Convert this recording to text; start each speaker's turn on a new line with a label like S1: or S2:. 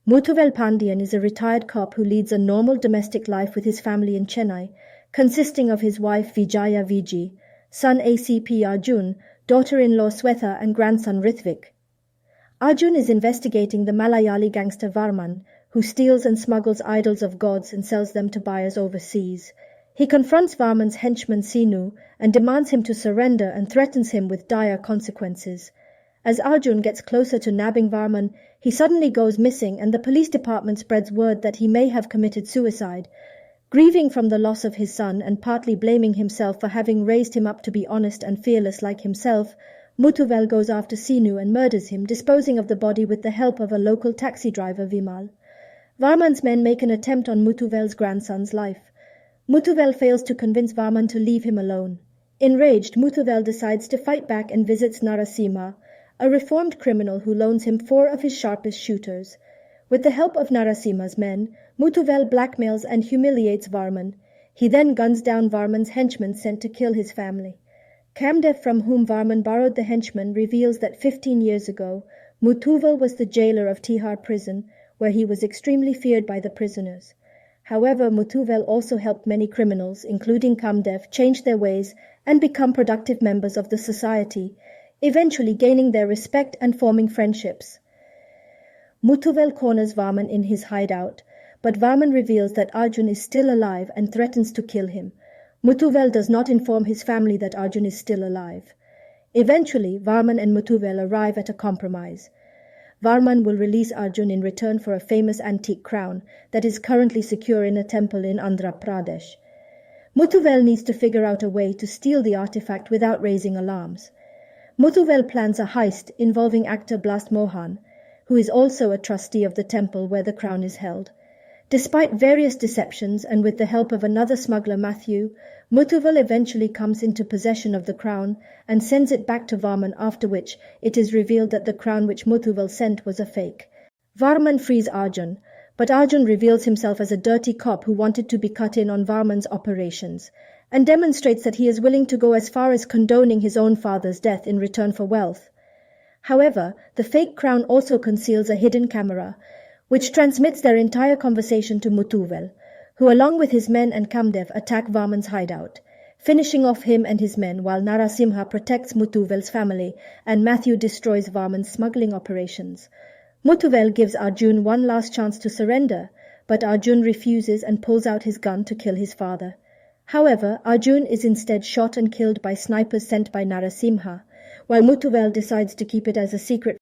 S1: Muthuvel Pandian is a retired cop who leads a normal domestic life with his family in Chennai, consisting of his wife Vijaya Viji, son ACP Arjun, daughter-in-law Swetha and grandson Rithvik. Arjun is investigating the Malayali gangster Varman, who steals and smuggles idols of gods and sells them to buyers overseas. He confronts Varman's henchman Sinu and demands him to surrender and threatens him with dire consequences. As Arjun gets closer to nabbing Varman, he suddenly goes missing and the police department spreads word that he may have committed suicide. Grieving from the loss of his son and partly blaming himself for having raised him up to be honest and fearless like himself, Muthuvel goes after Sinu and murders him, disposing of the body with the help of a local taxi driver Vimal. Varman's men make an attempt on Muthuvel's grandson's life. Muthuvel fails to convince Varman to leave him alone. Enraged, Muthuvel decides to fight back and visits Narasimha, a reformed criminal who loans him 4 of his sharpest shooters. With the help of Narasimha's men, Muthuvel blackmails and humiliates Varman. He then guns down Varman's henchmen sent to kill his family. Kamdev, from whom Varman borrowed the henchmen, reveals that 15 years ago, Muthuvel was the jailer of Tihar prison, where he was extremely feared by the prisoners. However, Muthuvel also helped many criminals, including Kamdev, change their ways and become productive members of the society, eventually gaining their respect and forming friendships. Muthuvel corners Varman in his hideout, but Varman reveals that Arjun is still alive and threatens to kill him. Muthuvel does not inform his family that Arjun is still alive. Eventually, Varman and Muthuvel arrive at a compromise. Varman will release Arjun in return for a famous antique crown that is currently secure in a temple in Andhra Pradesh. Muthuvel needs to figure out a way to steal the artifact without raising alarms. Muthuvel plans a heist involving actor Blast Mohan, who is also a trustee of the temple where the crown is held. Despite various deceptions and with the help of another smuggler Matthew, Muthuvel eventually comes into possession of the crown and sends it back to Varman, after which it is revealed that the crown which Muthuvel sent was a fake. Varman frees Arjun, but Arjun reveals himself as a dirty cop who wanted to be cut in on Varman's operations, and demonstrates that he is willing to go as far as condoning his own father's death in return for wealth. However, the fake crown also conceals a hidden camera, which transmits their entire conversation to Muthuvel, who along with his men and Kamdev attack Varman's hideout, finishing off him and his men while Narasimha protects Muthuvel's family and Matthew destroys Varman's smuggling operations. Muthuvel gives Arjun one last chance to surrender, but Arjun refuses and pulls out his gun to kill his father. However, Arjun is instead shot and killed by snipers sent by Narasimha, while Muthuvel decides to keep it as a secret